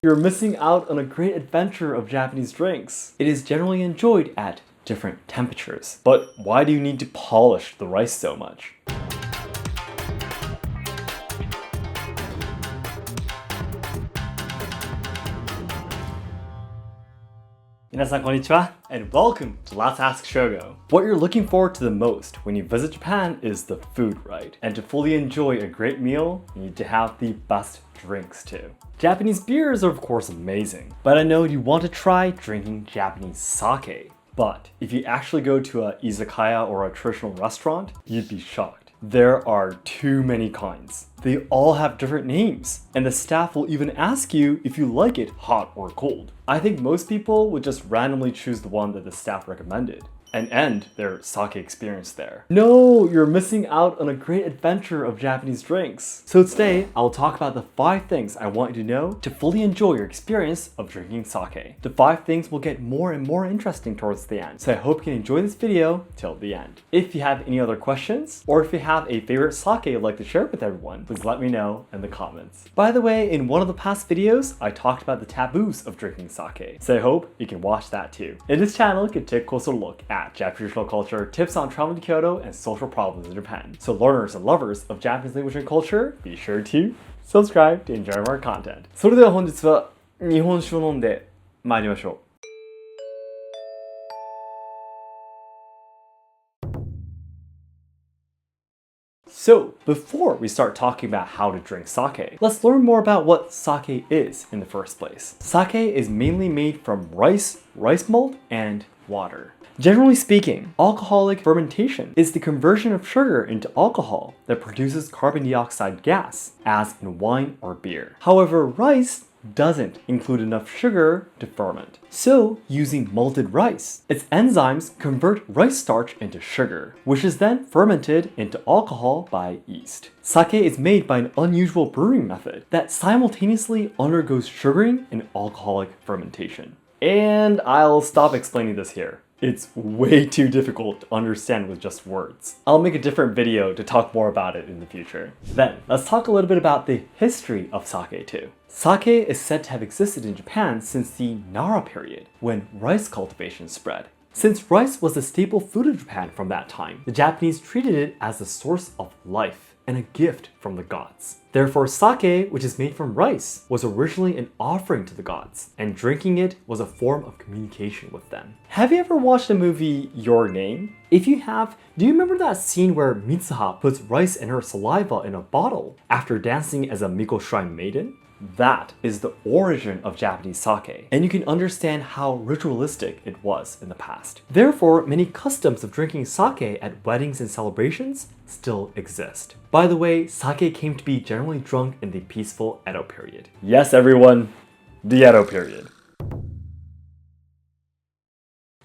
You're missing out on a great adventure of Japanese drinks. It is generally enjoyed at different temperatures. But why do you need to polish the rice so much? Minasan konnichiwa, and welcome to Let's Ask Shogo. What you're looking forward to the most when you visit Japan is the food, right? And to fully enjoy a great meal, you need to have the best drinks too. Japanese beers are of course amazing, but I know you want to try drinking Japanese sake. But if you actually go to a Izakaya or a traditional restaurant, you'd be shocked. There are too many kinds. They all have different names, and the staff will even ask you if you like it hot or cold. I think most people would just randomly choose the one that the staff recommended and end their sake experience there. No, you're missing out on a great adventure of Japanese drinks. So today, I'll talk about the 5 things I want you to know to fully enjoy your experience of drinking sake. The 5 things will get more and more interesting towards the end, so I hope you can enjoy this video till the end. If you have any other questions, or if you have a favorite sake you'd like to share with everyone, please let me know in the comments. By the way, in one of the past videos, I talked about the taboos of drinking sake, so I hope you can watch that too. In this channel, you can take a closer look at Japanese traditional culture, tips on traveling to Kyoto, and social problems in Japan. So learners and lovers of Japanese language and culture, be sure to subscribe to enjoy more content. それでは本日は日本酒を飲んで参りましょう。So, before we start talking about how to drink sake, let's learn more about what sake is in the first place. Sake is mainly made from rice malt, and water. Generally speaking, alcoholic fermentation is the conversion of sugar into alcohol that produces carbon dioxide gas, as in wine or beer. However, rice doesn't include enough sugar to ferment. So, using malted rice, its enzymes convert rice starch into sugar, which is then fermented into alcohol by yeast. Sake is made by an unusual brewing method that simultaneously undergoes sugaring and alcoholic fermentation. And I'll stop explaining this here. It's way too difficult to understand with just words. I'll make a different video to talk more about it in the future. Then, let's talk a little bit about the history of sake too. Sake is said to have existed in Japan since the Nara period, when rice cultivation spread. Since rice was the staple food of Japan from that time, the Japanese treated it as a source of life and a gift from the gods. Therefore, sake, which is made from rice, was originally an offering to the gods, and drinking it was a form of communication with them. Have you ever watched the movie Your Name? If you have, do you remember that scene where Mitsuha puts rice and her saliva in a bottle after dancing as a Miko Shrine maiden? That is the origin of Japanese sake, and you can understand how ritualistic it was in the past. Therefore, many customs of drinking sake at weddings and celebrations still exist. By the way, sake came to be generally drunk in the peaceful Edo period. Yes, everyone, the Edo period.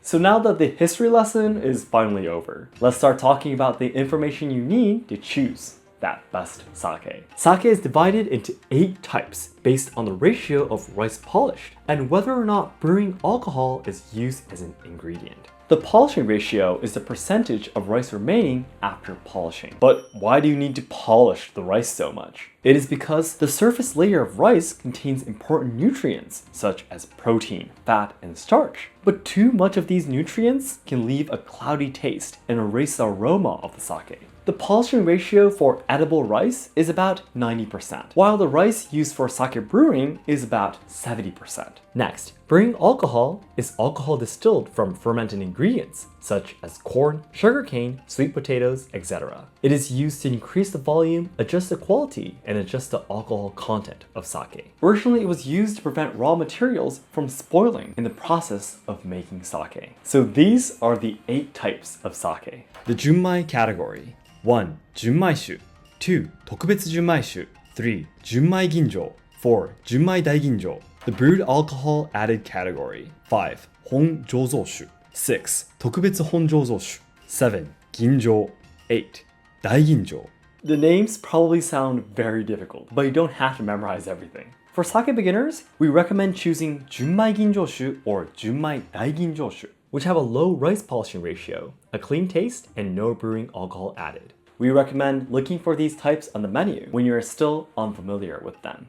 So now that the history lesson is finally over, let's start talking about the information you need to choose that best sake. Sake is divided into 8 types based on the ratio of rice polished and whether or not brewing alcohol is used as an ingredient. The polishing ratio is the percentage of rice remaining after polishing. But why do you need to polish the rice so much? It is because the surface layer of rice contains important nutrients such as protein, fat, and starch. But too much of these nutrients can leave a cloudy taste and erase the aroma of the sake. The polishing ratio for edible rice is about 90%, while the rice used for sake brewing is about 70%. Next, brewing alcohol is alcohol distilled from fermented ingredients such as corn, sugarcane, sweet potatoes, etc. It is used to increase the volume, adjust the quality, and adjust the alcohol content of sake. Originally, it was used to prevent raw materials from spoiling in the process of making sake. So these are the 8 types of sake. The Junmai category. 1. Junmai shu. 2. 特別純米酒. 3. 純米吟醸. 4. 純米大吟醸. The brewed alcohol added category. 5. 本醸造酒. 6. 特別本醸造酒. 7. 吟醸. 8. 大吟醸. The names probably sound very difficult, but you don't have to memorize everything. For sake beginners, we recommend choosing 純米吟醸酒 or 純米大吟醸酒, which have a low rice polishing ratio, a clean taste, and no brewing alcohol added. We recommend looking for these types on the menu when you are still unfamiliar with them.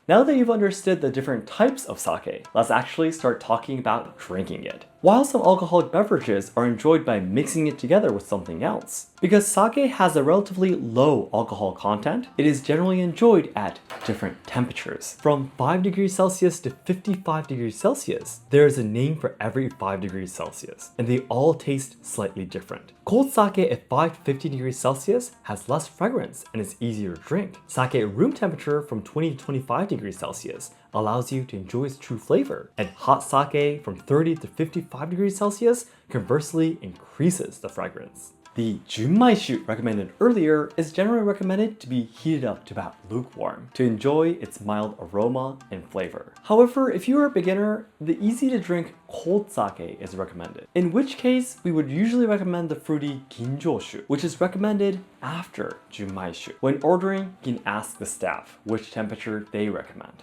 Now that you've understood the different types of sake, let's actually start talking about drinking it. While some alcoholic beverages are enjoyed by mixing it together with something else, because sake has a relatively low alcohol content, it is generally enjoyed at different temperatures. From 5 degrees Celsius to 55 degrees Celsius, there is a name for every 5 degrees Celsius, and they all taste slightly different. Cold sake at 5 to 50 degrees Celsius has less fragrance and is easier to drink. Sake at room temperature from 20 to 25 degrees Celsius allows you to enjoy its true flavor, and hot sake from 30 to 55 degrees Celsius conversely increases the fragrance. The junmaishu recommended earlier is generally recommended to be heated up to about lukewarm to enjoy its mild aroma and flavor. However, if you are a beginner, the easy to drink cold sake is recommended, in which case we would usually recommend the fruity ginjoshu, which is recommended after junmaishu. When ordering, you can ask the staff which temperature they recommend.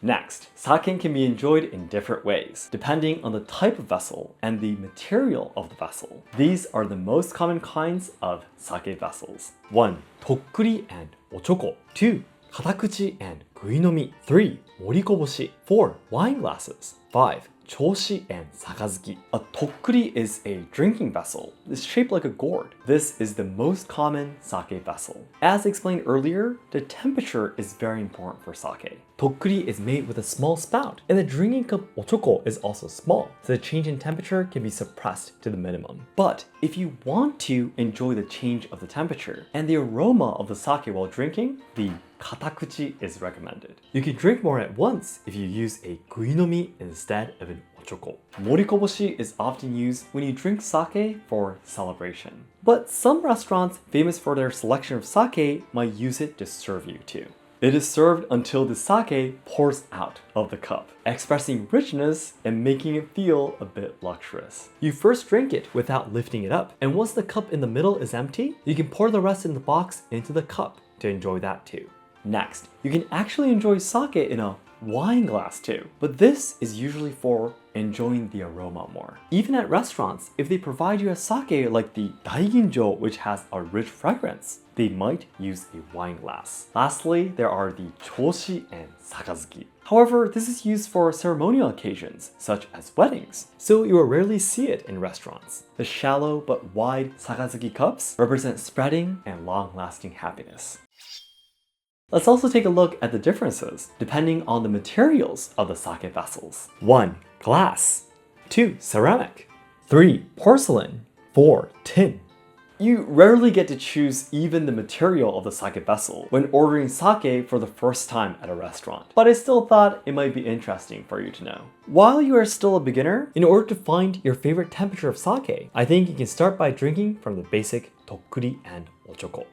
Next, sake can be enjoyed in different ways, depending on the type of vessel and the material of the vessel. These are the most common kinds of sake vessels. 1. Tokkuri and ochoko. 2. Katakuchi and guinomi. 3. Morikoboshi. 4. Wine glasses. 5. Choshi and sakazuki. A tokkuri is a drinking vessel. It's shaped like a gourd. This is the most common sake vessel. As explained earlier, the temperature is very important for sake. Tokkuri is made with a small spout, and the drinking cup ochoko is also small, so the change in temperature can be suppressed to the minimum. But if you want to enjoy the change of the temperature and the aroma of the sake while drinking, the katakuchi is recommended. You can drink more at once if you use a guinomi instead of an ochoko. Morikoboshi is often used when you drink sake for celebration. But some restaurants famous for their selection of sake might use it to serve you too. It is served until the sake pours out of the cup, expressing richness and making it feel a bit luxurious. You first drink it without lifting it up, and once the cup in the middle is empty, you can pour the rest in the box into the cup to enjoy that too. Next, you can actually enjoy sake in a wine glass too, but this is usually for enjoying the aroma more. Even at restaurants, if they provide you a sake like the daiginjo, which has a rich fragrance, they might use a wine glass. Lastly, there are the choshi and sakazuki. However, this is used for ceremonial occasions, such as weddings, so you will rarely see it in restaurants. The shallow but wide sakazuki cups represent spreading and long-lasting happiness. Let's also take a look at the differences depending on the materials of the sake vessels. 1. Glass. 2. Ceramic. 3. Porcelain. 4. Tin. You rarely get to choose even the material of the sake vessel when ordering sake for the first time at a restaurant, but I still thought it might be interesting for you to know. While you are still a beginner, in order to find your favorite temperature of sake, I think you can start by drinking from the basic tokkuri and ochoko.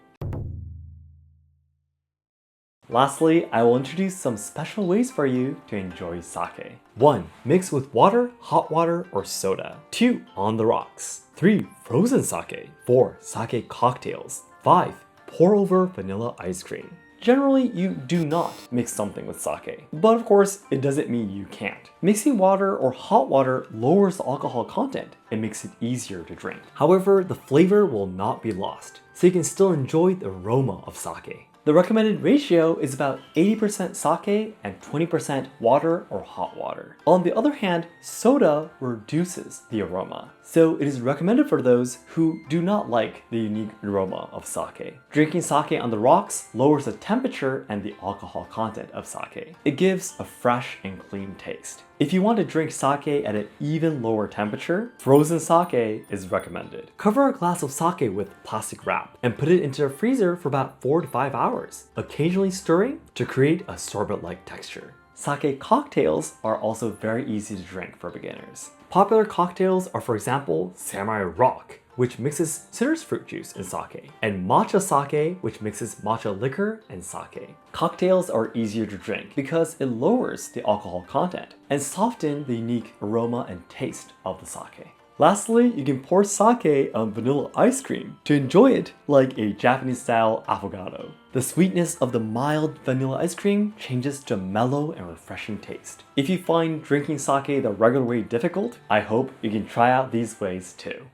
Lastly, I will introduce some special ways for you to enjoy sake. 1. Mix with water, hot water, or soda. 2. On the rocks. 3. Frozen sake. 4. Sake cocktails. 5. Pour over vanilla ice cream. Generally, you do not mix something with sake, but of course, it doesn't mean you can't. Mixing water or hot water lowers the alcohol content and makes it easier to drink. However, the flavor will not be lost, so you can still enjoy the aroma of sake. The recommended ratio is about 80% sake and 20% water or hot water. On the other hand, soda reduces the aroma, so it is recommended for those who do not like the unique aroma of sake. Drinking sake on the rocks lowers the temperature and the alcohol content of sake. It gives a fresh and clean taste. If you want to drink sake at an even lower temperature, frozen sake is recommended. Cover a glass of sake with plastic wrap and put it into the freezer for about 4 to 5 hours, occasionally stirring to create a sorbet-like texture. Sake cocktails are also very easy to drink for beginners. Popular cocktails are, for example, Samurai Rock, which mixes citrus fruit juice and sake, and matcha sake, which mixes matcha liquor and sake. Cocktails are easier to drink because it lowers the alcohol content and softens the unique aroma and taste of the sake. Lastly, you can pour sake on vanilla ice cream to enjoy it like a Japanese-style affogato. The sweetness of the mild vanilla ice cream changes to a mellow and refreshing taste. If you find drinking sake the regular way difficult, I hope you can try out these ways too.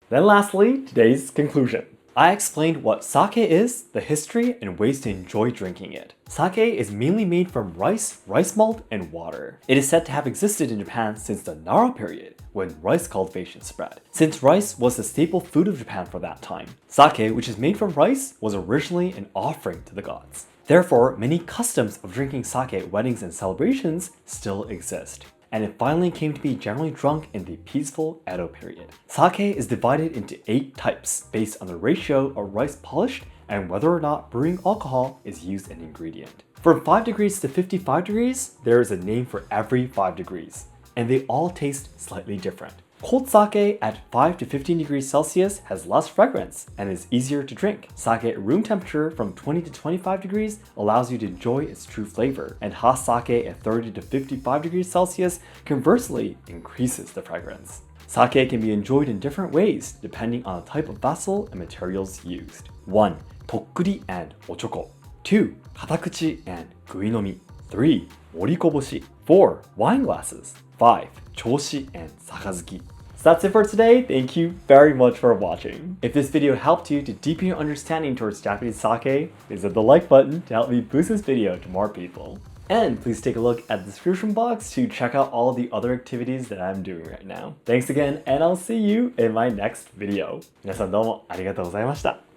Then lastly, today's conclusion. I explained what sake is, the history, and ways to enjoy drinking it. Sake is mainly made from rice, rice malt, and water. It is said to have existed in Japan since the Nara period, when rice cultivation spread, since rice was the staple food of Japan for that time. Sake, which is made from rice, was originally an offering to the gods. Therefore, many customs of drinking sake at weddings and celebrations still exist, and it finally came to be generally drunk in the peaceful Edo period. Sake is divided into 8 types based on the ratio of rice polished and whether or not brewing alcohol is used an ingredient. From 5 degrees to 55 degrees, there is a name for every 5 degrees, and they all taste slightly different. Cold sake at 5 to 15 degrees Celsius has less fragrance and is easier to drink. Sake at room temperature from 20 to 25 degrees allows you to enjoy its true flavor, and hot sake at 30 to 55 degrees Celsius conversely increases the fragrance. Sake can be enjoyed in different ways depending on the type of vessel and materials used. 1. Tokkuri and ochoko. 2. Katakuchi and guinomi. 3. Morikoboshi. 4. Wine glasses. 5. Choshi and sakazuki. So that's it for today. Thank you very much for watching. If this video helped you to deepen your understanding towards Japanese sake, please hit the like button to help me boost this video to more people. And please take a look at the description box to check out all the other activities that I'm doing right now. Thanks again, and I'll see you in my next video. 皆さんどうもありがとうございました。